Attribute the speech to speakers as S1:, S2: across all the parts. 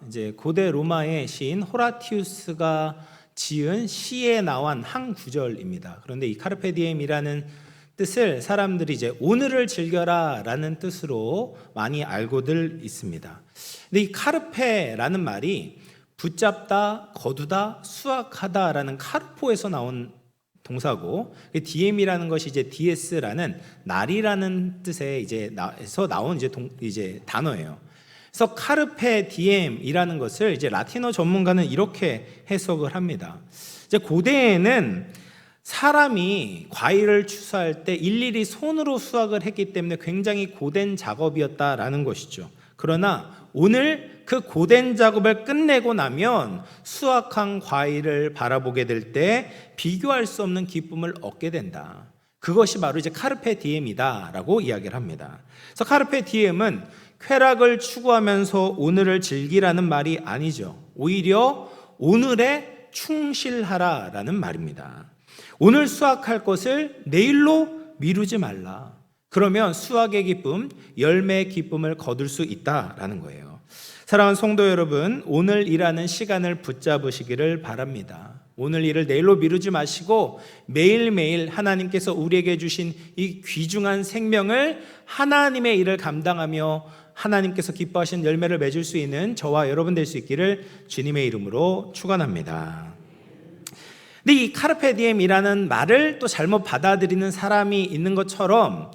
S1: 이제 고대 로마의 시인 호라티우스가 지은 시에 나온 한 구절입니다. 그런데 이 카르페 디엠이라는 뜻을 사람들이 이제 오늘을 즐겨라라는 뜻으로 많이 알고들 있습니다. 근데 이 카르페라는 말이 붙잡다, 거두다, 수확하다라는 카르포에서 나온 동사고, 디엠이라는 것이 이제 디에스라는 날이라는 뜻의 이제에서 나온 이제 단어예요. 그래서 카르페 디엠이라는 것을 이제 라틴어 전문가는 이렇게 해석을 합니다. 이제 고대에는 사람이 과일을 추수할 때 일일이 손으로 수확을 했기 때문에 굉장히 고된 작업이었다라는 것이죠. 그러나 오늘 그 고된 작업을 끝내고 나면 수확한 과일을 바라보게 될 때 비교할 수 없는 기쁨을 얻게 된다. 그것이 바로 이제 카르페 디엠이다라고 이야기를 합니다. 그래서 카르페 디엠은 쾌락을 추구하면서 오늘을 즐기라는 말이 아니죠. 오히려 오늘에 충실하라라는 말입니다. 오늘 수확할 것을 내일로 미루지 말라. 그러면 수확의 기쁨, 열매의 기쁨을 거둘 수 있다라는 거예요. 사랑하는 성도 여러분, 오늘 일하는 시간을 붙잡으시기를 바랍니다. 오늘 일을 내일로 미루지 마시고 매일매일 하나님께서 우리에게 주신 이 귀중한 생명을 하나님의 일을 감당하며 하나님께서 기뻐하시는 열매를 맺을 수 있는 저와 여러분 될 수 있기를 주님의 이름으로 축원합니다. 근데 이 카르페 디엠이라는 말을 또 잘못 받아들이는 사람이 있는 것처럼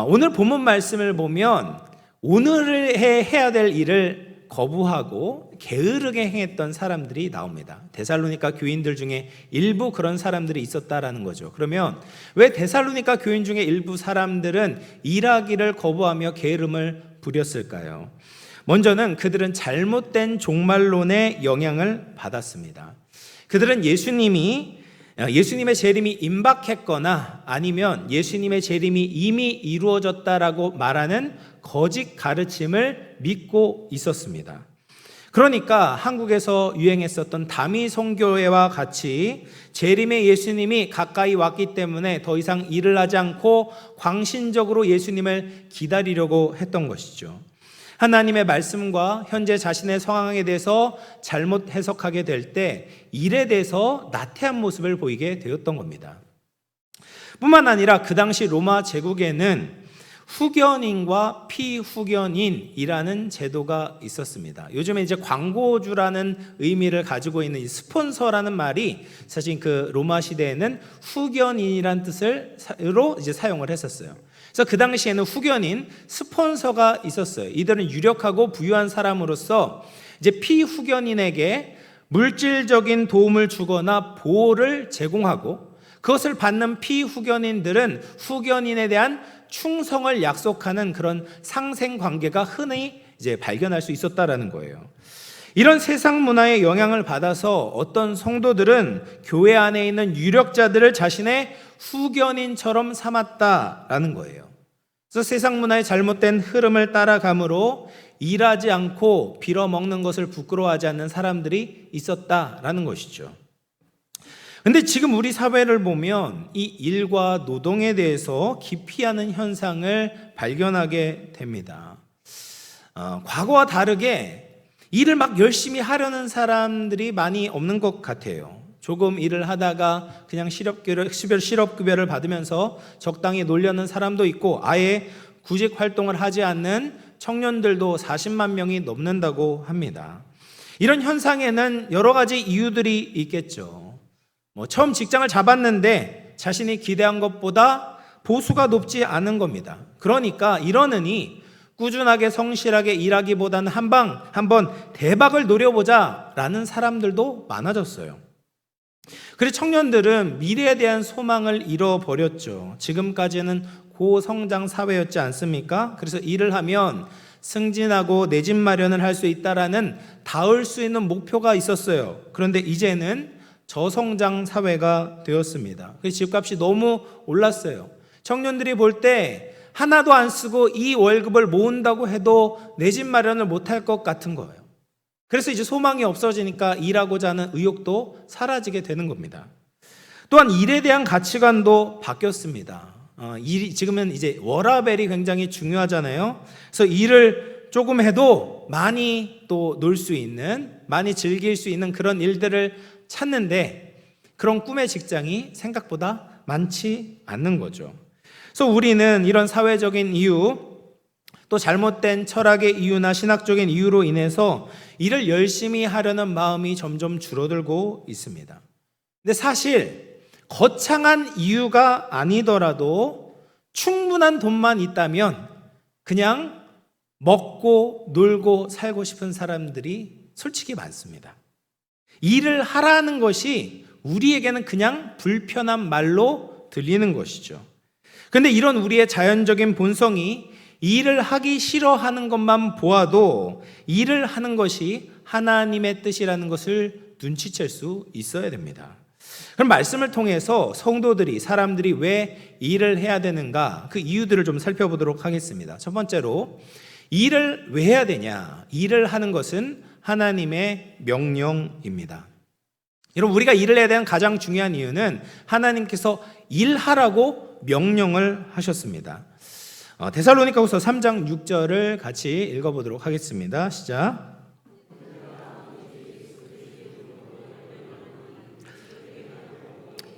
S1: 오늘 본문 말씀을 보면 오늘 해야 될 일을 거부하고 게으르게 행했던 사람들이 나옵니다. 데살로니가 교인들 중에 일부 그런 사람들이 있었다라는 거죠. 그러면 왜 데살로니가 교인 중에 일부 사람들은 일하기를 거부하며 게으름을 부렸을까요? 먼저는 그들은 잘못된 종말론의 영향을 받았습니다. 그들은 예수님의 재림이 임박했거나 아니면 예수님의 재림이 이미 이루어졌다라고 말하는 거짓 가르침을 믿고 있었습니다. 그러니까 한국에서 유행했었던 다미 선교회와 같이 재림의 예수님이 가까이 왔기 때문에 더 이상 일을 하지 않고 광신적으로 예수님을 기다리려고 했던 것이죠. 하나님의 말씀과 현재 자신의 상황에 대해서 잘못 해석하게 될 때 일에 대해서 나태한 모습을 보이게 되었던 겁니다. 뿐만 아니라 그 당시 로마 제국에는 후견인과 피후견인이라는 제도가 있었습니다. 요즘에 이제 광고주라는 의미를 가지고 있는 이 스폰서라는 말이 사실 그 로마 시대에는 후견인이라는 뜻으로 이제 사용을 했었어요. 그래서 그 당시에는 후견인, 스폰서가 있었어요. 이들은 유력하고 부유한 사람으로서 이제 피후견인에게 물질적인 도움을 주거나 보호를 제공하고 그것을 받는 피후견인들은 후견인에 대한 충성을 약속하는 그런 상생 관계가 흔히 이제 발견할 수 있었다라는 거예요. 이런 세상 문화의 영향을 받아서 어떤 성도들은 교회 안에 있는 유력자들을 자신의 후견인처럼 삼았다라는 거예요. 그래서 세상 문화의 잘못된 흐름을 따라감으로 일하지 않고 빌어먹는 것을 부끄러워하지 않는 사람들이 있었다라는 것이죠. 근데 지금 우리 사회를 보면 이 일과 노동에 대해서 기피하는 현상을 발견하게 됩니다. 과거와 다르게 일을 막 열심히 하려는 사람들이 많이 없는 것 같아요. 조금 일을 하다가 그냥 실업급여를 받으면서 적당히 놀려는 사람도 있고 아예 구직 활동을 하지 않는 청년들도 40만 명이 넘는다고 합니다. 이런 현상에는 여러 가지 이유들이 있겠죠. 처음 직장을 잡았는데 자신이 기대한 것보다 보수가 높지 않은 겁니다. 그러니까 이러느니 꾸준하게 성실하게 일하기보다는 한번 대박을 노려보자라는 사람들도 많아졌어요. 그래서 청년들은 미래에 대한 소망을 잃어버렸죠. 지금까지는 고성장 사회였지 않습니까? 그래서 일을 하면 승진하고 내 집 마련을 할 수 있다라는 닿을 수 있는 목표가 있었어요. 그런데 이제는 저성장 사회가 되었습니다. 그래서 집값이 너무 올랐어요. 청년들이 볼 때 하나도 안 쓰고 이 월급을 모은다고 해도 내 집 마련을 못할 것 같은 거예요. 그래서 이제 소망이 없어지니까 일하고자 하는 의욕도 사라지게 되는 겁니다. 또한 일에 대한 가치관도 바뀌었습니다. 지금은 이제 워라밸이 굉장히 중요하잖아요. 그래서 일을 조금 해도 많이 또 놀 수 있는, 많이 즐길 수 있는 그런 일들을 찾는데 그런 꿈의 직장이 생각보다 많지 않는 거죠. 그래서 우리는 이런 사회적인 이유, 또 잘못된 철학의 이유나 신학적인 이유로 인해서 일을 열심히 하려는 마음이 점점 줄어들고 있습니다. 근데 사실 거창한 이유가 아니더라도 충분한 돈만 있다면 그냥 먹고 놀고 살고 싶은 사람들이 솔직히 많습니다. 일을 하라는 것이 우리에게는 그냥 불편한 말로 들리는 것이죠. 그런데 이런 우리의 자연적인 본성이 일을 하기 싫어하는 것만 보아도 일을 하는 것이 하나님의 뜻이라는 것을 눈치챌 수 있어야 됩니다. 그럼 말씀을 통해서 성도들이, 사람들이 왜 일을 해야 되는가, 그 이유들을 좀 살펴보도록 하겠습니다. 첫 번째로, 일을 왜 해야 되냐? 일을 하는 것은 하나님의 명령입니다. 여러분, 우리가 일을 해야 되는 가장 중요한 이유는 하나님께서 일하라고 명령을 하셨습니다. 데살로니가후서 3장 6절을 같이 읽어보도록 하겠습니다. 시작.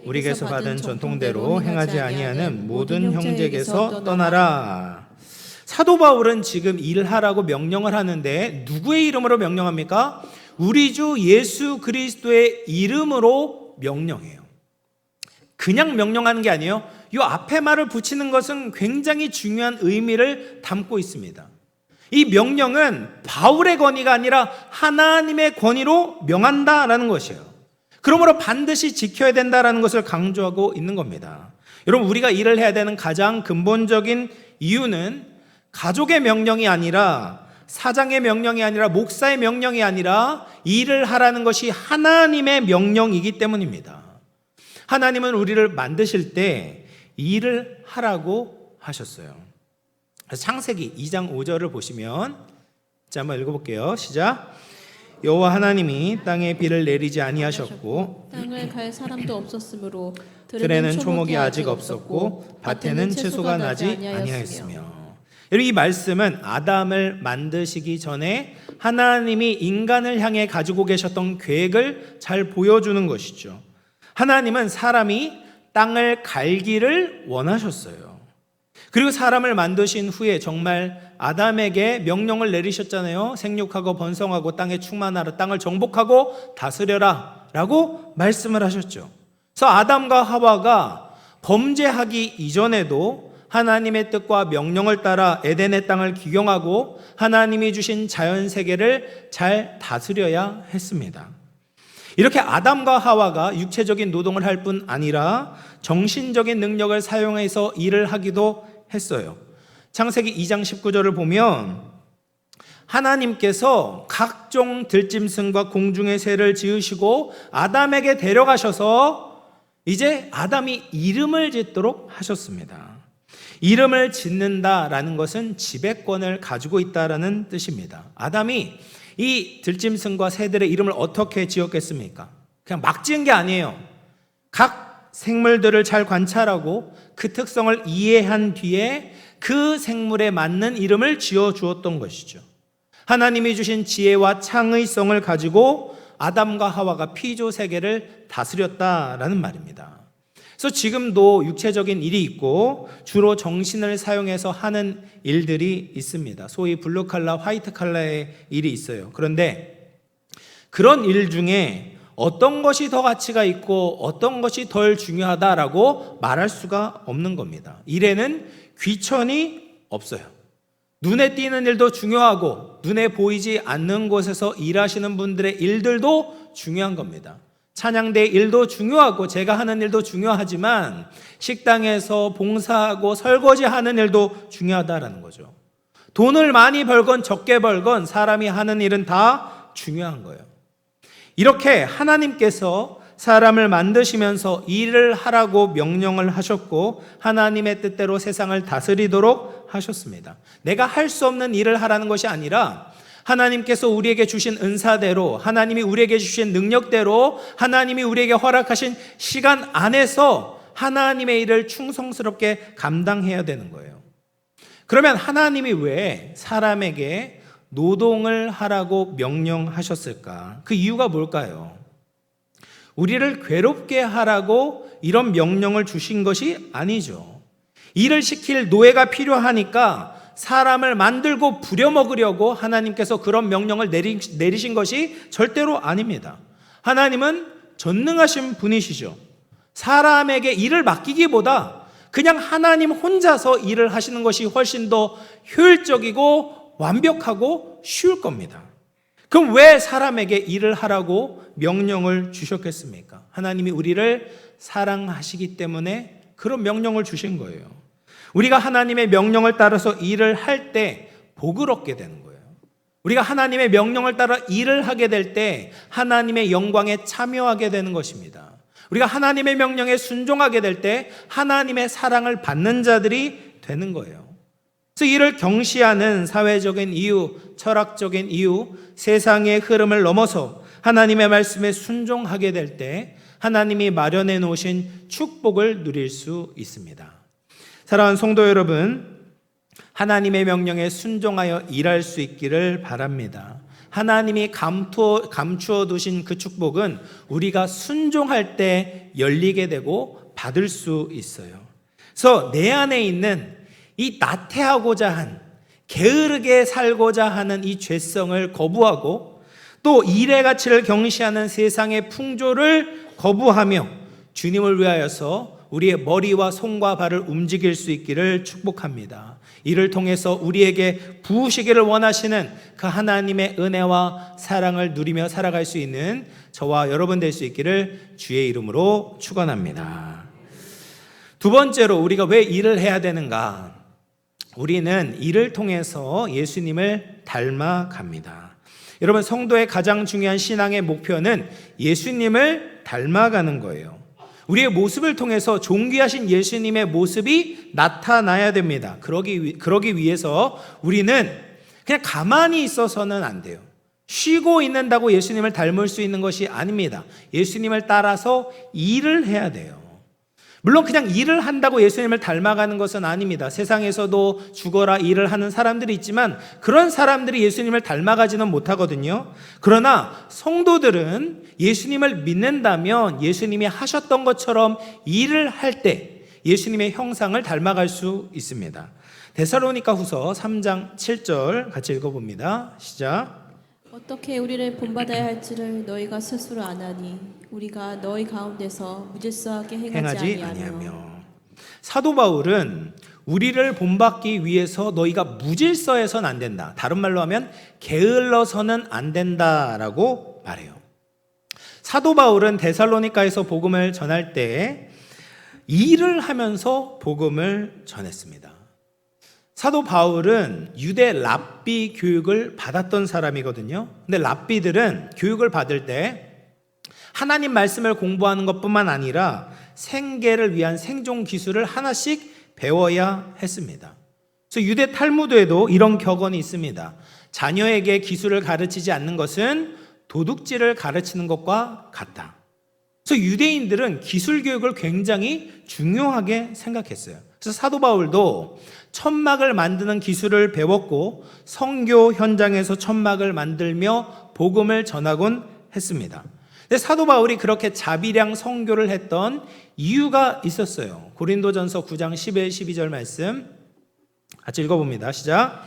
S1: 우리에게서 받은 전통대로 행하지 아니하는 모든 형제에게서 떠나라. 사도 바울은 지금 일하라고 명령을 하는데 누구의 이름으로 명령합니까? 우리 주 예수 그리스도의 이름으로 명령해요. 그냥 명령하는 게 아니에요. 이 앞에 말을 붙이는 것은 굉장히 중요한 의미를 담고 있습니다. 이 명령은 바울의 권위가 아니라 하나님의 권위로 명한다라는 것이에요. 그러므로 반드시 지켜야 된다라는 것을 강조하고 있는 겁니다. 여러분, 우리가 일을 해야 되는 가장 근본적인 이유는 가족의 명령이 아니라, 사장의 명령이 아니라, 목사의 명령이 아니라 일을 하라는 것이 하나님의 명령이기 때문입니다. 하나님은 우리를 만드실 때 일을 하라고 하셨어요. 그래서 창세기 2장 5절을 보시면, 자, 한번 읽어볼게요. 시작. 여호와 하나님이 땅에 비를 내리지 아니하셨고
S2: 땅을 갈 사람도 없었으므로
S1: 들에는 초목이 아직 없었고 밭에는 채소가 나지 아니하였으며. 여러분, 이 말씀은 아담을 만드시기 전에 하나님이 인간을 향해 가지고 계셨던 계획을 잘 보여주는 것이죠. 하나님은 사람이 땅을 갈기를 원하셨어요. 그리고 사람을 만드신 후에 정말 아담에게 명령을 내리셨잖아요. 생육하고 번성하고 땅에 충만하라, 땅을 정복하고 다스려라 라고 말씀을 하셨죠. 그래서 아담과 하와가 범죄하기 이전에도 하나님의 뜻과 명령을 따라 에덴의 땅을 기경하고 하나님이 주신 자연세계를 잘 다스려야 했습니다. 이렇게 아담과 하와가 육체적인 노동을 할 뿐 아니라 정신적인 능력을 사용해서 일을 하기도 했어요. 창세기 2장 19절을 보면 하나님께서 각종 들짐승과 공중의 새를 지으시고 아담에게 데려가셔서 이제 아담이 이름을 짓도록 하셨습니다. 이름을 짓는다라는 것은 지배권을 가지고 있다라는 뜻입니다. 아담이 이 들짐승과 새들의 이름을 어떻게 지었겠습니까? 그냥 막 지은 게 아니에요. 각 생물들을 잘 관찰하고 그 특성을 이해한 뒤에 그 생물에 맞는 이름을 지어 주었던 것이죠. 하나님이 주신 지혜와 창의성을 가지고 아담과 하와가 피조 세계를 다스렸다라는 말입니다. 그래서 지금도 육체적인 일이 있고 주로 정신을 사용해서 하는 일들이 있습니다. 소위 블루칼라, 화이트칼라의 일이 있어요. 그런데 그런 일 중에 어떤 것이 더 가치가 있고 어떤 것이 덜 중요하다라고 말할 수가 없는 겁니다. 일에는 귀천이 없어요. 눈에 띄는 일도 중요하고 눈에 보이지 않는 곳에서 일하시는 분들의 일들도 중요한 겁니다. 찬양대의 일도 중요하고 제가 하는 일도 중요하지만 식당에서 봉사하고 설거지하는 일도 중요하다라는 거죠. 돈을 많이 벌건 적게 벌건 사람이 하는 일은 다 중요한 거예요. 이렇게 하나님께서 사람을 만드시면서 일을 하라고 명령을 하셨고 하나님의 뜻대로 세상을 다스리도록 하셨습니다. 내가 할 수 없는 일을 하라는 것이 아니라 하나님께서 우리에게 주신 은사대로, 하나님이 우리에게 주신 능력대로, 하나님이 우리에게 허락하신 시간 안에서 하나님의 일을 충성스럽게 감당해야 되는 거예요. 그러면 하나님이 왜 사람에게 노동을 하라고 명령하셨을까? 그 이유가 뭘까요? 우리를 괴롭게 하라고 이런 명령을 주신 것이 아니죠. 일을 시킬 노예가 필요하니까 사람을 만들고 부려먹으려고 하나님께서 그런 명령을 내리신 것이 절대로 아닙니다. 하나님은 전능하신 분이시죠. 사람에게 일을 맡기기보다 그냥 하나님 혼자서 일을 하시는 것이 훨씬 더 효율적이고 완벽하고 쉬울 겁니다. 그럼 왜 사람에게 일을 하라고 명령을 주셨겠습니까? 하나님이 우리를 사랑하시기 때문에 그런 명령을 주신 거예요. 우리가 하나님의 명령을 따라서 일을 할 때 복을 얻게 되는 거예요. 우리가 하나님의 명령을 따라 일을 하게 될 때 하나님의 영광에 참여하게 되는 것입니다. 우리가 하나님의 명령에 순종하게 될 때 하나님의 사랑을 받는 자들이 되는 거예요. 그래서 이를 경시하는 사회적인 이유, 철학적인 이유, 세상의 흐름을 넘어서 하나님의 말씀에 순종하게 될 때 하나님이 마련해 놓으신 축복을 누릴 수 있습니다. 사랑하는 성도 여러분, 하나님의 명령에 순종하여 일할 수 있기를 바랍니다. 하나님이 감추어 두신 그 축복은 우리가 순종할 때 열리게 되고 받을 수 있어요. 그래서 내 안에 있는 이 나태하고자 한, 게으르게 살고자 하는 이 죄성을 거부하고 또 일의 가치를 경시하는 세상의 풍조를 거부하며 주님을 위하여서 우리의 머리와 손과 발을 움직일 수 있기를 축복합니다. 이를 통해서 우리에게 부으시기를 원하시는 그 하나님의 은혜와 사랑을 누리며 살아갈 수 있는 저와 여러분 될 수 있기를 주의 이름으로 축원합니다. 두 번째로 우리가 왜 일을 해야 되는가? 우리는 일을 통해서 예수님을 닮아갑니다. 여러분, 성도의 가장 중요한 신앙의 목표는 예수님을 닮아가는 거예요. 우리의 모습을 통해서 존귀하신 예수님의 모습이 나타나야 됩니다. 그러기 위해서 우리는 그냥 가만히 있어서는 안 돼요. 쉬고 있는다고 예수님을 닮을 수 있는 것이 아닙니다. 예수님을 따라서 일을 해야 돼요. 물론 그냥 일을 한다고 예수님을 닮아가는 것은 아닙니다. 세상에서도 죽어라 일을 하는 사람들이 있지만 그런 사람들이 예수님을 닮아가지는 못하거든요. 그러나 성도들은 예수님을 믿는다면 예수님이 하셨던 것처럼 일을 할 때 예수님의 형상을 닮아갈 수 있습니다. 데살로니가 후서 3장 7절 같이 읽어봅니다. 시작.
S2: 어떻게 우리를 본받아야 할지를 너희가 스스로 아나니 우리가 너희 가운데서 무질서하게 행하지 아니하며.
S1: 사도 바울은 우리를 본받기 위해서 너희가 무질서해서는 안 된다. 다른 말로 하면 게을러서는 안 된다라고 말해요. 사도 바울은 데살로니가에서 복음을 전할 때 일을 하면서 복음을 전했습니다. 사도 바울은 유대 랍비 교육을 받았던 사람이거든요. 근데 랍비들은 교육을 받을 때 하나님 말씀을 공부하는 것뿐만 아니라 생계를 위한 생존 기술을 하나씩 배워야 했습니다. 그래서 유대 탈무드에도 이런 격언이 있습니다. 자녀에게 기술을 가르치지 않는 것은 도둑질을 가르치는 것과 같다. 그래서 유대인들은 기술 교육을 굉장히 중요하게 생각했어요. 그래서 사도 바울도 천막을 만드는 기술을 배웠고 선교 현장에서 천막을 만들며 복음을 전하곤 했습니다. 근데 사도 바울이 그렇게 자비량 선교를 했던 이유가 있었어요. 고린도전서 9장 11, 12절 말씀 같이 읽어봅니다. 시작.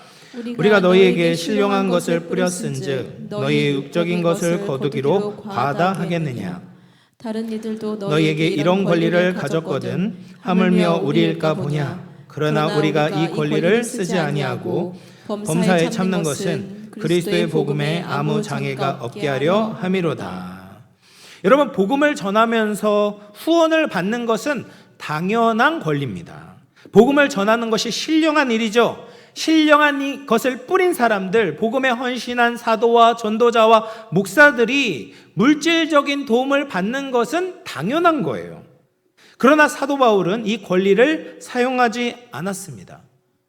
S1: 우리가 너희에게 신령한 것을 뿌렸은즉 너희의 육적인 것을 거두기로 과다하겠느냐.
S2: 다른 이들도
S1: 너희에게 이런 권리를 가졌거든 하물며 우리일까 보냐. 그러나 우리가 이 권리를 쓰지 아니하고 범사에 참는 것은 그리스도의 복음에 아무 장애가 없게 하려 함이로다. 여러분, 복음을 전하면서 후원을 받는 것은 당연한 권리입니다. 복음을 전하는 것이 신령한 일이죠. 신령한 것을 뿌린 사람들, 복음에 헌신한 사도와 전도자와 목사들이 물질적인 도움을 받는 것은 당연한 거예요. 그러나 사도 바울은 이 권리를 사용하지 않았습니다.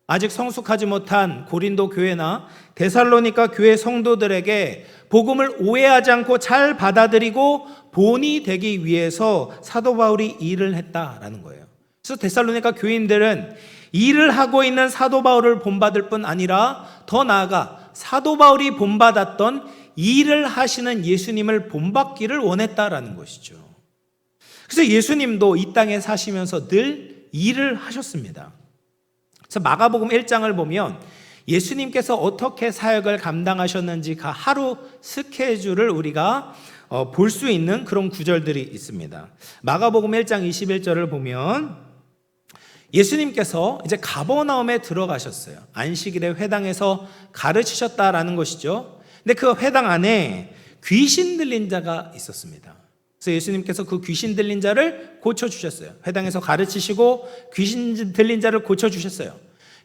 S1: 아직 성숙하지 못한 고린도 교회나 데살로니가 교회 성도들에게 복음을 오해하지 않고 잘 받아들이고 본이 되기 위해서 사도 바울이 일을 했다라는 거예요. 그래서 데살로니가 교인들은 일을 하고 있는 사도 바울을 본받을 뿐 아니라 더 나아가 사도 바울이 본받았던 일을 하시는 예수님을 본받기를 원했다라는 것이죠. 그래서 예수님도 이 땅에 사시면서 늘 일을 하셨습니다. 그래서 마가복음 1장을 보면 예수님께서 어떻게 사역을 감당하셨는지 그 하루 스케줄을 우리가 볼 수 있는 그런 구절들이 있습니다. 마가복음 1장 21절을 보면 예수님께서 이제 가버나움에 들어가셨어요. 안식일에 회당에서 가르치셨다라는 것이죠. 근데 그 회당 안에 귀신 들린 자가 있었습니다. 그래서 예수님께서 그 귀신 들린 자를 고쳐주셨어요. 회당에서 가르치시고 귀신 들린 자를 고쳐주셨어요.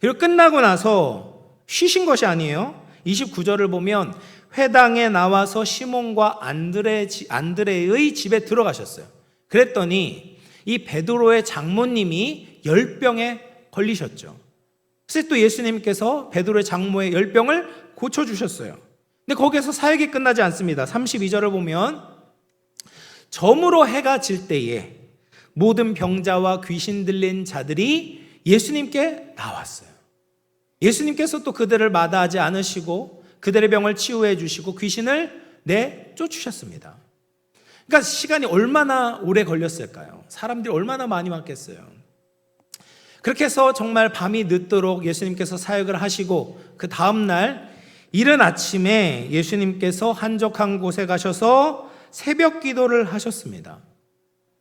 S1: 그리고 끝나고 나서 쉬신 것이 아니에요. 29절을 보면 회당에 나와서 시몬과 안드레의 집에 들어가셨어요. 그랬더니 이 베드로의 장모님이 열병에 걸리셨죠. 그래서 또 예수님께서 베드로의 장모의 열병을 고쳐주셨어요. 근데 거기에서 사역이 끝나지 않습니다. 32절을 보면 저물어 해가 질 때에 모든 병자와 귀신 들린 자들이 예수님께 나왔어요. 예수님께서 또 그들을 마다하지 않으시고 그들의 병을 치유해 주시고 귀신을 내쫓으셨습니다. 그러니까 시간이 얼마나 오래 걸렸을까요? 사람들이 얼마나 많이 왔겠어요. 그렇게 해서 정말 밤이 늦도록 예수님께서 사역을 하시고 그 다음날 이른 아침에 예수님께서 한적한 곳에 가셔서 새벽 기도를 하셨습니다.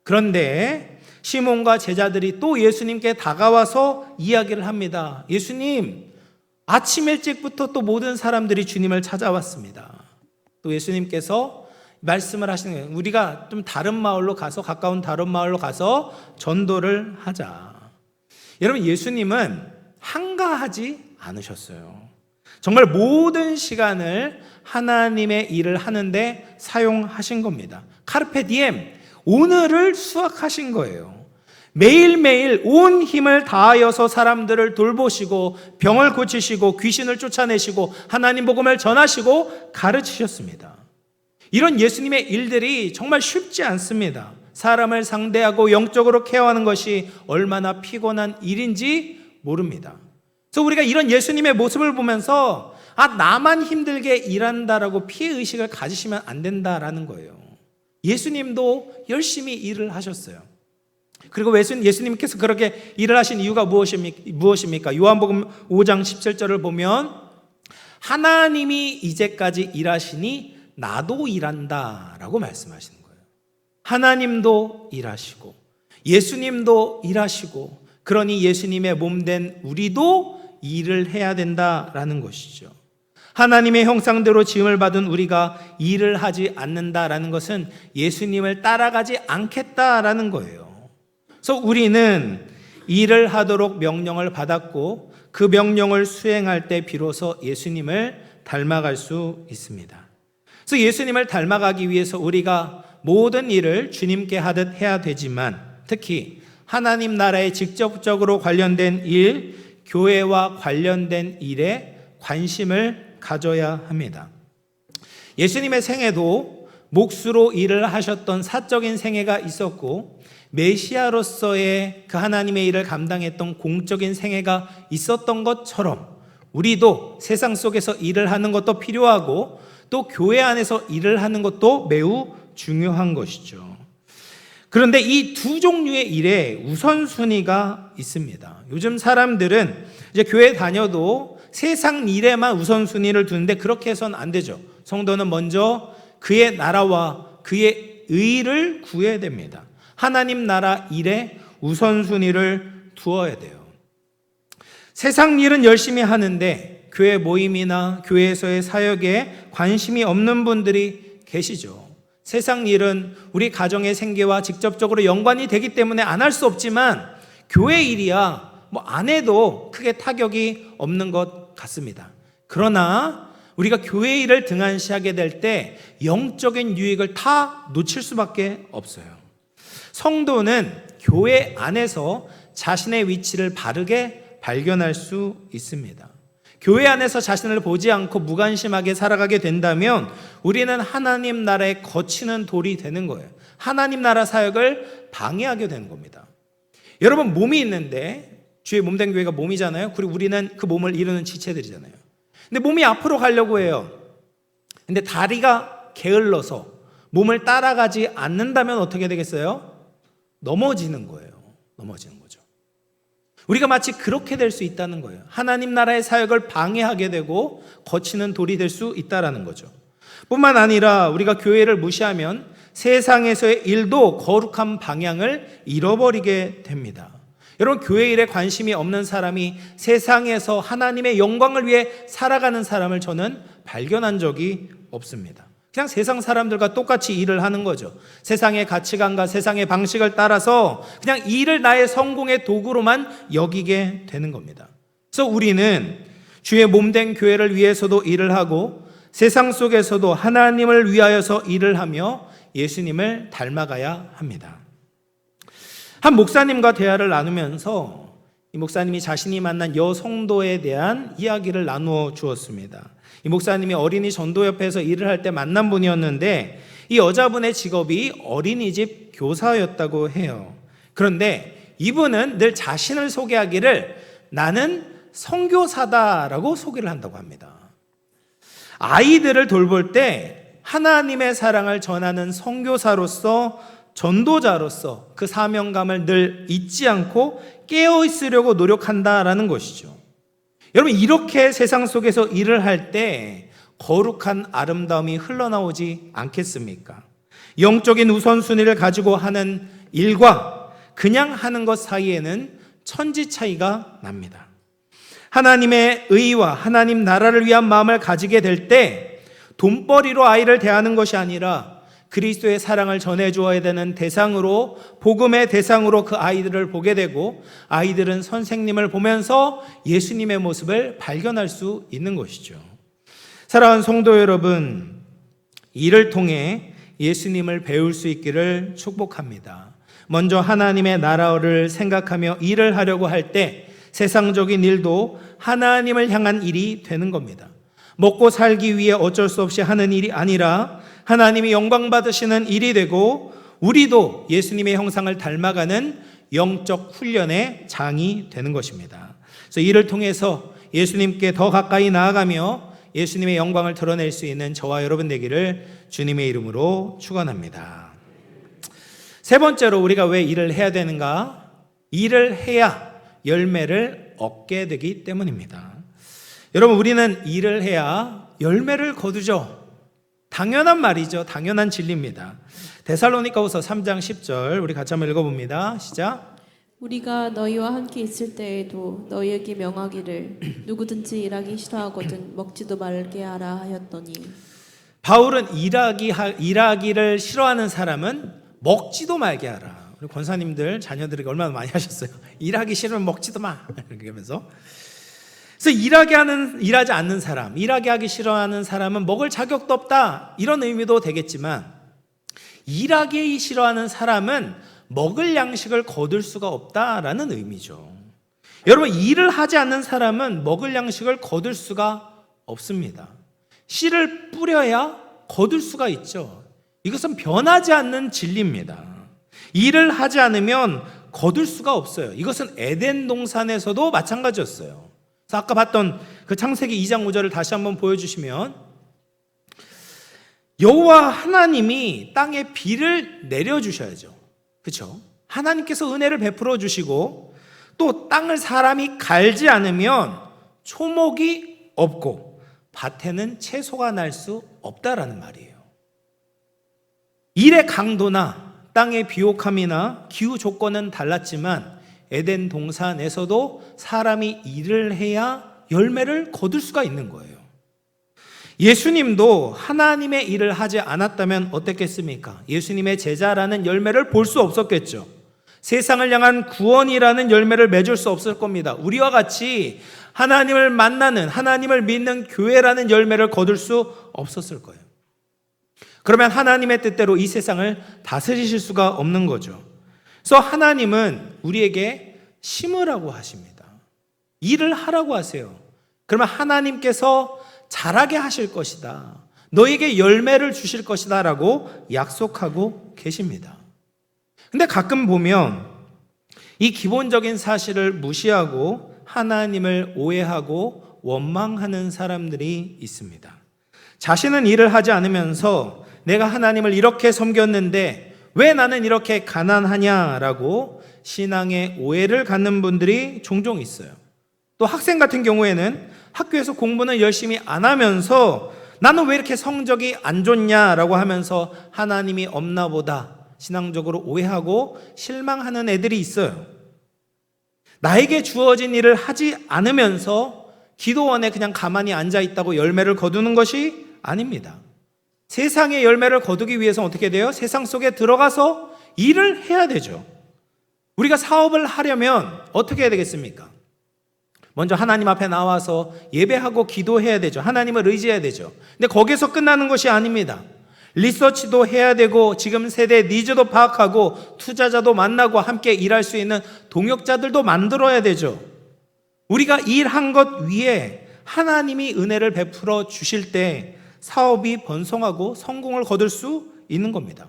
S1: 그런데 시몬과 제자들이 또 예수님께 다가와서 이야기를 합니다. 예수님, 아침 일찍부터 또 모든 사람들이 주님을 찾아왔습니다. 또 예수님께서 말씀을 하시는 거예요. 우리가 좀 다른 마을로 가서, 가까운 다른 마을로 가서 전도를 하자. 여러분, 예수님은 한가하지 않으셨어요. 정말 모든 시간을 하나님의 일을 하는데 사용하신 겁니다. 카르페 디엠, 오늘을 수확하신 거예요. 매일매일 온 힘을 다하여서 사람들을 돌보시고 병을 고치시고 귀신을 쫓아내시고 하나님 복음을 전하시고 가르치셨습니다. 이런 예수님의 일들이 정말 쉽지 않습니다. 사람을 상대하고 영적으로 케어하는 것이 얼마나 피곤한 일인지 모릅니다. 그래서 우리가 이런 예수님의 모습을 보면서 나만 힘들게 일한다라고 피해의식을 가지시면 안 된다라는 거예요. 예수님도 열심히 일을 하셨어요. 그리고 예수님께서 그렇게 일을 하신 이유가 무엇입니까? 요한복음 5장 17절을 보면 하나님이 이제까지 일하시니 나도 일한다라고 말씀하시는 거예요. 하나님도 일하시고 예수님도 일하시고 그러니 예수님의 몸된 우리도 일을 해야 된다라는 것이죠. 하나님의 형상대로 지음을 받은 우리가 일을 하지 않는다라는 것은 예수님을 따라가지 않겠다라는 거예요. 그래서 우리는 일을 하도록 명령을 받았고 그 명령을 수행할 때 비로소 예수님을 닮아갈 수 있습니다. 그래서 예수님을 닮아가기 위해서 우리가 모든 일을 주님께 하듯 해야 되지만 특히 하나님 나라에 직접적으로 관련된 일, 교회와 관련된 일에 관심을 가져야 합니다. 예수님의 생애도 몫으로 일을 하셨던 사적인 생애가 있었고 메시아로서의 그 하나님의 일을 감당했던 공적인 생애가 있었던 것처럼 우리도 세상 속에서 일을 하는 것도 필요하고 또 교회 안에서 일을 하는 것도 매우 중요한 것이죠. 그런데 이 두 종류의 일에 우선순위가 있습니다. 요즘 사람들은 이제 교회 다녀도 세상 일에만 우선순위를 두는데 그렇게 해서는 안 되죠. 성도는 먼저 그의 나라와 그의 의를 구해야 됩니다. 하나님 나라 일에 우선순위를 두어야 돼요. 세상 일은 열심히 하는데 교회 모임이나 교회에서의 사역에 관심이 없는 분들이 계시죠. 세상 일은 우리 가정의 생계와 직접적으로 연관이 되기 때문에 안 할 수 없지만 교회 일이야 안 해도 크게 타격이 없는 것 같습니다. 그러나 우리가 교회 일을 등한시하게 될 때 영적인 유익을 다 놓칠 수밖에 없어요. 성도는 교회 안에서 자신의 위치를 바르게 발견할 수 있습니다. 교회 안에서 자신을 보지 않고 무관심하게 살아가게 된다면 우리는 하나님 나라에 거치는 돌이 되는 거예요. 하나님 나라 사역을 방해하게 되는 겁니다. 여러분 몸이 있는데 주의 몸된 교회가 몸이잖아요. 그리고 우리는 그 몸을 이루는 지체들이잖아요. 근데 몸이 앞으로 가려고 해요. 근데 다리가 게을러서 몸을 따라가지 않는다면 어떻게 되겠어요? 넘어지는 거예요. 넘어지는 거죠. 우리가 마치 그렇게 될 수 있다는 거예요. 하나님 나라의 사역을 방해하게 되고 거치는 돌이 될 수 있다는 거죠. 뿐만 아니라 우리가 교회를 무시하면 세상에서의 일도 거룩한 방향을 잃어버리게 됩니다. 여러분, 교회 일에 관심이 없는 사람이 세상에서 하나님의 영광을 위해 살아가는 사람을 저는 발견한 적이 없습니다. 그냥 세상 사람들과 똑같이 일을 하는 거죠. 세상의 가치관과 세상의 방식을 따라서 그냥 일을 나의 성공의 도구로만 여기게 되는 겁니다. 그래서 우리는 주의 몸된 교회를 위해서도 일을 하고 세상 속에서도 하나님을 위하여서 일을 하며 예수님을 닮아가야 합니다. 한 목사님과 대화를 나누면서 이 목사님이 자신이 만난 여성도에 대한 이야기를 나누어 주었습니다. 이 목사님이 어린이 전도협회에서 일을 할 때 만난 분이었는데 이 여자분의 직업이 어린이집 교사였다고 해요. 그런데 이분은 늘 자신을 소개하기를 나는 선교사다라고 소개를 한다고 합니다. 아이들을 돌볼 때 하나님의 사랑을 전하는 선교사로서 전도자로서 그 사명감을 늘 잊지 않고 깨어 있으려고 노력한다라는 것이죠. 여러분, 이렇게 세상 속에서 일을 할 때 거룩한 아름다움이 흘러나오지 않겠습니까? 영적인 우선순위를 가지고 하는 일과 그냥 하는 것 사이에는 천지 차이가 납니다. 하나님의 의와 하나님 나라를 위한 마음을 가지게 될 때 돈벌이로 아이를 대하는 것이 아니라 그리스도의 사랑을 전해주어야 되는 대상으로, 복음의 대상으로 그 아이들을 보게 되고 아이들은 선생님을 보면서 예수님의 모습을 발견할 수 있는 것이죠. 사랑하는 성도 여러분, 이를 통해 예수님을 배울 수 있기를 축복합니다. 먼저 하나님의 나라를 생각하며 일을 하려고 할 때 세상적인 일도 하나님을 향한 일이 되는 겁니다. 먹고 살기 위해 어쩔 수 없이 하는 일이 아니라 하나님이 영광 받으시는 일이 되고 우리도 예수님의 형상을 닮아가는 영적 훈련의 장이 되는 것입니다. 그래서 이를 통해서 예수님께 더 가까이 나아가며 예수님의 영광을 드러낼 수 있는 저와 여러분 되기를 주님의 이름으로 축원합니다. 세 번째로 우리가 왜 일을 해야 되는가? 일을 해야 열매를 얻게 되기 때문입니다. 여러분, 우리는 일을 해야 열매를 거두죠. 당연한 말이죠. 당연한 진리입니다. 데살로니가후서 3장 10절 우리 같이 한번 읽어봅니다. 시작.
S2: 우리가 너희와 함께 있을 때에도 너희에게 명하기를 누구든지 일하기 싫어하거든 먹지도 말게 하라 하였더니.
S1: 바울은 일하기를 싫어하는 사람은 먹지도 말게 하라. 우리 권사님들 자녀들에게 얼마나 많이 하셨어요. 일하기 싫으면 먹지도 마. 이렇게 하면서. 그래서 일하지 않는 사람, 일하게 하기 싫어하는 사람은 먹을 자격도 없다, 이런 의미도 되겠지만 일하기 싫어하는 사람은 먹을 양식을 거둘 수가 없다라는 의미죠. 여러분, 일을 하지 않는 사람은 먹을 양식을 거둘 수가 없습니다. 씨를 뿌려야 거둘 수가 있죠. 이것은 변하지 않는 진리입니다. 일을 하지 않으면 거둘 수가 없어요. 이것은 에덴 동산에서도 마찬가지였어요. 그래서 아까 봤던 그 창세기 2장 5절을 다시 한번 보여주시면 여호와 하나님이 땅에 비를 내려주셔야죠. 그렇죠? 하나님께서 은혜를 베풀어 주시고 또 땅을 사람이 갈지 않으면 초목이 없고 밭에는 채소가 날 수 없다라는 말이에요. 일의 강도나 땅의 비옥함이나 기후 조건은 달랐지만 에덴 동산에서도 사람이 일을 해야 열매를 거둘 수가 있는 거예요. 예수님도 하나님의 일을 하지 않았다면 어땠겠습니까? 예수님의 제자라는 열매를 볼 수 없었겠죠. 세상을 향한 구원이라는 열매를 맺을 수 없을 겁니다. 우리와 같이 하나님을 만나는, 하나님을 믿는 교회라는 열매를 거둘 수 없었을 거예요. 그러면 하나님의 뜻대로 이 세상을 다스리실 수가 없는 거죠. 그래서 하나님은 우리에게 심으라고 하십니다. 일을 하라고 하세요. 그러면 하나님께서 자라게 하실 것이다, 너에게 열매를 주실 것이다 라고 약속하고 계십니다. 근데 가끔 보면 이 기본적인 사실을 무시하고 하나님을 오해하고 원망하는 사람들이 있습니다. 자신은 일을 하지 않으면서 내가 하나님을 이렇게 섬겼는데 왜 나는 이렇게 가난하냐라고 신앙의 오해를 갖는 분들이 종종 있어요. 또 학생 같은 경우에는 학교에서 공부는 열심히 안 하면서 나는 왜 이렇게 성적이 안 좋냐라고 하면서 하나님이 없나 보다 신앙적으로 오해하고 실망하는 애들이 있어요. 나에게 주어진 일을 하지 않으면서 기도원에 그냥 가만히 앉아 있다고 열매를 거두는 것이 아닙니다. 세상의 열매를 거두기 위해서 어떻게 돼요? 세상 속에 들어가서 일을 해야 되죠. 우리가 사업을 하려면 어떻게 해야 되겠습니까? 먼저 하나님 앞에 나와서 예배하고 기도해야 되죠. 하나님을 의지해야 되죠. 근데 거기서 끝나는 것이 아닙니다. 리서치도 해야 되고 지금 세대 니즈도 파악하고 투자자도 만나고 함께 일할 수 있는 동역자들도 만들어야 되죠. 우리가 일한 것 위에 하나님이 은혜를 베풀어 주실 때 사업이 번성하고 성공을 거둘 수 있는 겁니다.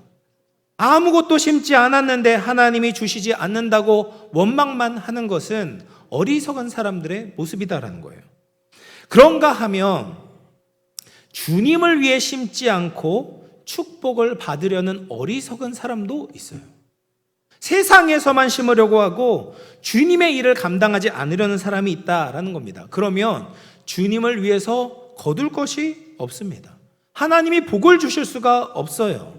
S1: 아무것도 심지 않았는데 하나님이 주시지 않는다고 원망만 하는 것은 어리석은 사람들의 모습이다라는 거예요. 그런가 하면 주님을 위해 심지 않고 축복을 받으려는 어리석은 사람도 있어요. 세상에서만 심으려고 하고 주님의 일을 감당하지 않으려는 사람이 있다라는 겁니다. 그러면 주님을 위해서 거둘 것이 없습니다. 하나님이 복을 주실 수가 없어요.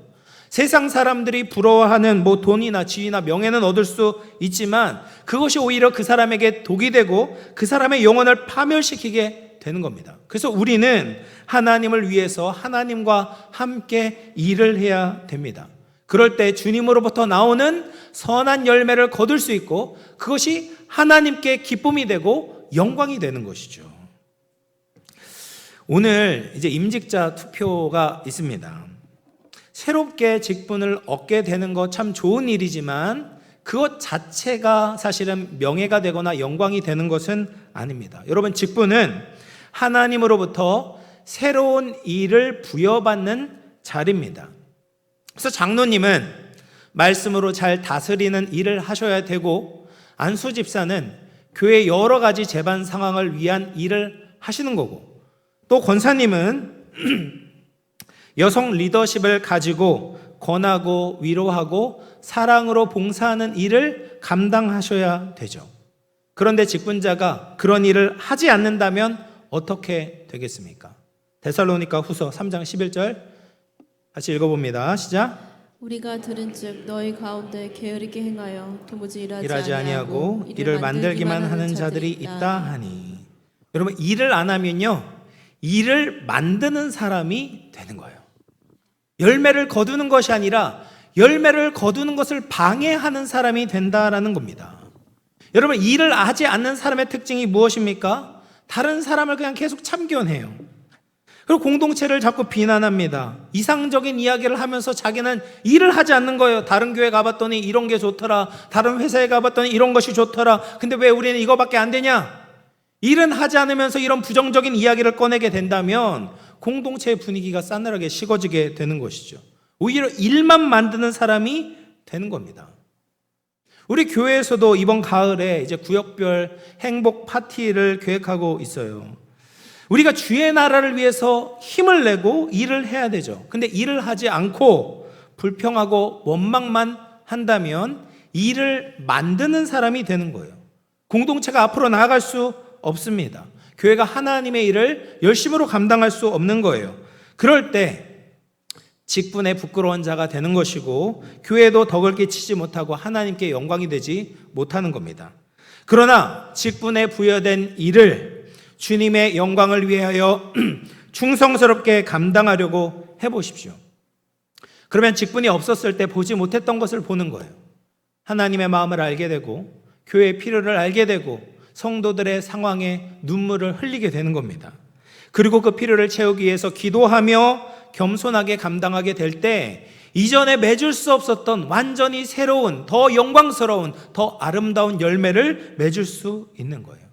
S1: 세상 사람들이 부러워하는 돈이나 지위나 명예는 얻을 수 있지만 그것이 오히려 그 사람에게 독이 되고 그 사람의 영혼을 파멸시키게 되는 겁니다. 그래서 우리는 하나님을 위해서 하나님과 함께 일을 해야 됩니다. 그럴 때 주님으로부터 나오는 선한 열매를 거둘 수 있고 그것이 하나님께 기쁨이 되고 영광이 되는 것이죠. 오늘 이제 임직자 투표가 있습니다. 새롭게 직분을 얻게 되는 것 참 좋은 일이지만 그것 자체가 사실은 명예가 되거나 영광이 되는 것은 아닙니다. 여러분, 직분은 하나님으로부터 새로운 일을 부여받는 자리입니다. 그래서 장로님은 말씀으로 잘 다스리는 일을 하셔야 되고 안수 집사는 교회 여러 가지 재반 상황을 위한 일을 하시는 거고 또 권사님은 여성 리더십을 가지고 권하고 위로하고 사랑으로 봉사하는 일을 감당하셔야 되죠. 그런데 직분자가 그런 일을 하지 않는다면 어떻게 되겠습니까? 데살로니가 후서 3장 11절 같이 읽어봅니다. 시작.
S2: 우리가 들은즉 너희 가운데 게으르게 행하여 도무지
S1: 일하지 아니하고 일을 만들기만 하는 자들이 있다 하니. 여러분, 일을 안 하면요 일을 만드는 사람이 되는 거예요. 열매를 거두는 것이 아니라 열매를 거두는 것을 방해하는 사람이 된다라는 겁니다. 여러분, 일을 하지 않는 사람의 특징이 무엇입니까? 다른 사람을 그냥 계속 참견해요. 그리고 공동체를 자꾸 비난합니다. 이상적인 이야기를 하면서 자기는 일을 하지 않는 거예요. 다른 교회 가봤더니 이런 게 좋더라. 다른 회사에 가봤더니 이런 것이 좋더라. 근데 왜 우리는 이거밖에 안 되냐? 일은 하지 않으면서 이런 부정적인 이야기를 꺼내게 된다면 공동체의 분위기가 싸늘하게 식어지게 되는 것이죠. 오히려 일만 만드는 사람이 되는 겁니다. 우리 교회에서도 이번 가을에 이제 구역별 행복 파티를 계획하고 있어요. 우리가 주의 나라를 위해서 힘을 내고 일을 해야 되죠. 근데 일을 하지 않고 불평하고 원망만 한다면 일을 만드는 사람이 되는 거예요. 공동체가 앞으로 나아갈 수 없습니다. 교회가 하나님의 일을 열심으로 감당할 수 없는 거예요. 그럴 때 직분에 부끄러운 자가 되는 것이고 교회도 덕을 끼치지 못하고 하나님께 영광이 되지 못하는 겁니다. 그러나 직분에 부여된 일을 주님의 영광을 위하여 충성스럽게 감당하려고 해보십시오. 그러면 직분이 없었을 때 보지 못했던 것을 보는 거예요. 하나님의 마음을 알게 되고 교회의 필요를 알게 되고 성도들의 상황에 눈물을 흘리게 되는 겁니다. 그리고 그 필요를 채우기 위해서 기도하며 겸손하게 감당하게 될 때 이전에 맺을 수 없었던 완전히 새로운, 더 영광스러운, 더 아름다운 열매를 맺을 수 있는 거예요.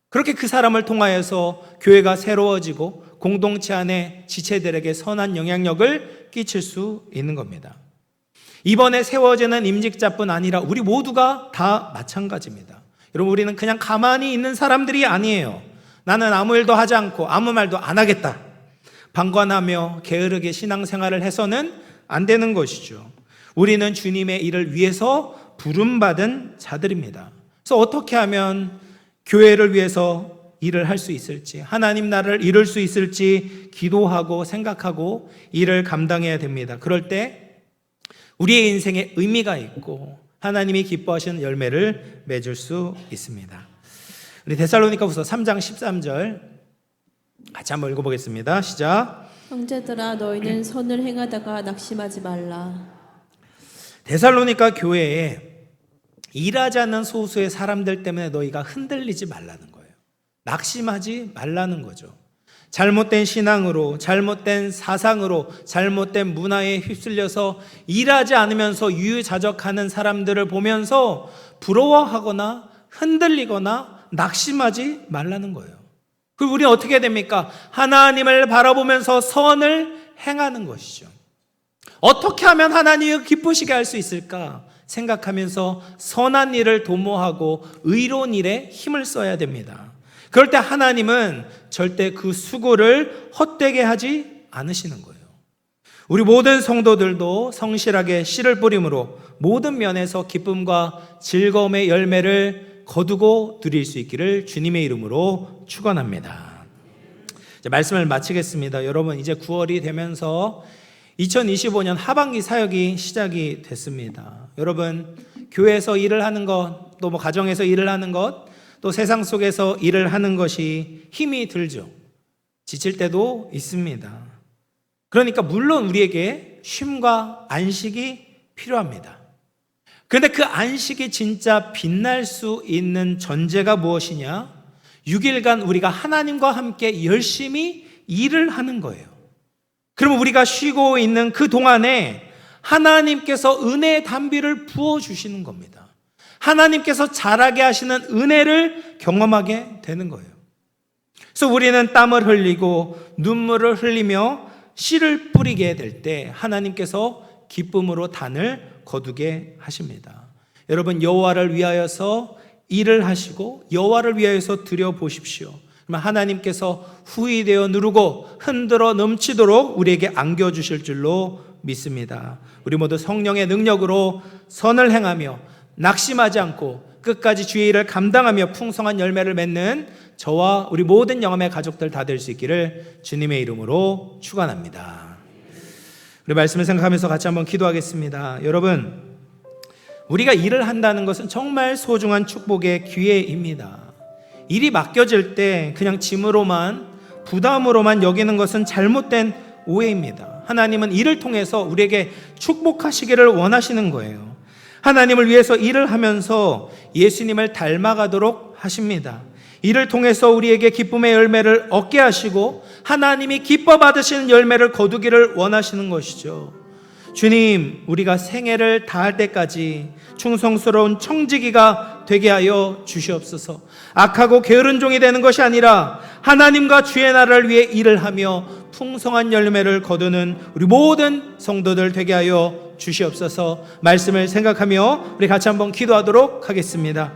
S1: 그렇게 그 사람을 통하여서 교회가 새로워지고 공동체 안에 지체들에게 선한 영향력을 끼칠 수 있는 겁니다. 이번에 세워지는 임직자뿐 아니라 우리 모두가 다 마찬가지입니다. 여러분, 우리는 그냥 가만히 있는 사람들이 아니에요. 나는 아무 일도 하지 않고 아무 말도 안 하겠다. 방관하며 게으르게 신앙생활을 해서는 안 되는 것이죠. 우리는 주님의 일을 위해서 부름받은 자들입니다. 그래서 어떻게 하면 교회를 위해서 일을 할 수 있을지, 하나님 나라를 이룰 수 있을지 기도하고 생각하고 일을 감당해야 됩니다. 그럴 때 우리의 인생에 의미가 있고 하나님이 기뻐하시는 열매를 맺을 수 있습니다. 우리 데살로니가후서 3장 13절 같이 한번 읽어보겠습니다. 시작.
S2: 형제들아 너희는 선을 행하다가 낙심하지 말라.
S1: 데살로니가 교회에 일하지 않는 소수의 사람들 때문에 너희가 흔들리지 말라는 거예요. 낙심하지 말라는 거죠. 잘못된 신앙으로, 잘못된 사상으로, 잘못된 문화에 휩쓸려서 일하지 않으면서 유유자적하는 사람들을 보면서 부러워하거나 흔들리거나 낙심하지 말라는 거예요. 그리고 우리는 어떻게 됩니까? 하나님을 바라보면서 선을 행하는 것이죠. 어떻게 하면 하나님을 기쁘시게 할 수 있을까 생각하면서 선한 일을 도모하고 의로운 일에 힘을 써야 됩니다. 그럴 때 하나님은 절대 그 수고를 헛되게 하지 않으시는 거예요. 우리 모든 성도들도 성실하게 씨를 뿌림으로 모든 면에서 기쁨과 즐거움의 열매를 거두고 누릴 수 있기를 주님의 이름으로 축원합니다. 이제 말씀을 마치겠습니다. 여러분, 이제 9월이 되면서 2025년 하반기 사역이 시작이 됐습니다. 여러분, 교회에서 일을 하는 것, 또 가정에서 일을 하는 것, 또 세상 속에서 일을 하는 것이 힘이 들죠. 지칠 때도 있습니다. 그러니까 물론 우리에게 쉼과 안식이 필요합니다. 그런데 그 안식이 진짜 빛날 수 있는 전제가 무엇이냐? 6일간 우리가 하나님과 함께 열심히 일을 하는 거예요. 그러면 우리가 쉬고 있는 그 동안에 하나님께서 은혜의 단비를 부어주시는 겁니다. 하나님께서 자라게 하시는 은혜를 경험하게 되는 거예요. 그래서 우리는 땀을 흘리고 눈물을 흘리며 씨를 뿌리게 될 때 하나님께서 기쁨으로 단을 거두게 하십니다. 여러분, 여호와를 위하여서 일을 하시고 여호와를 위하여서 드려보십시오. 그러면 하나님께서 후히되어 누르고 흔들어 넘치도록 우리에게 안겨주실 줄로 믿습니다. 우리 모두 성령의 능력으로 선을 행하며 낙심하지 않고 끝까지 주의 일을 감당하며 풍성한 열매를 맺는 저와 우리 모든 영암의 가족들 다 될 수 있기를 주님의 이름으로 축원합니다. 우리 말씀을 생각하면서 같이 한번 기도하겠습니다. 여러분, 우리가 일을 한다는 것은 정말 소중한 축복의 기회입니다. 일이 맡겨질 때 그냥 짐으로만, 부담으로만 여기는 것은 잘못된 오해입니다. 하나님은 일을 통해서 우리에게 축복하시기를 원하시는 거예요. 하나님을 위해서 일을 하면서 예수님을 닮아가도록 하십니다. 이를 통해서 우리에게 기쁨의 열매를 얻게 하시고 하나님이 기뻐 받으시는 열매를 거두기를 원하시는 것이죠. 주님, 우리가 생애를 다할 때까지 충성스러운 청지기가 되게 하여 주시옵소서. 악하고 게으른 종이 되는 것이 아니라 하나님과 주의 나라를 위해 일을 하며 풍성한 열매를 거두는 우리 모든 성도들 되게 하여 주시옵소서. 말씀을 생각하며 우리 같이 한번 기도하도록 하겠습니다.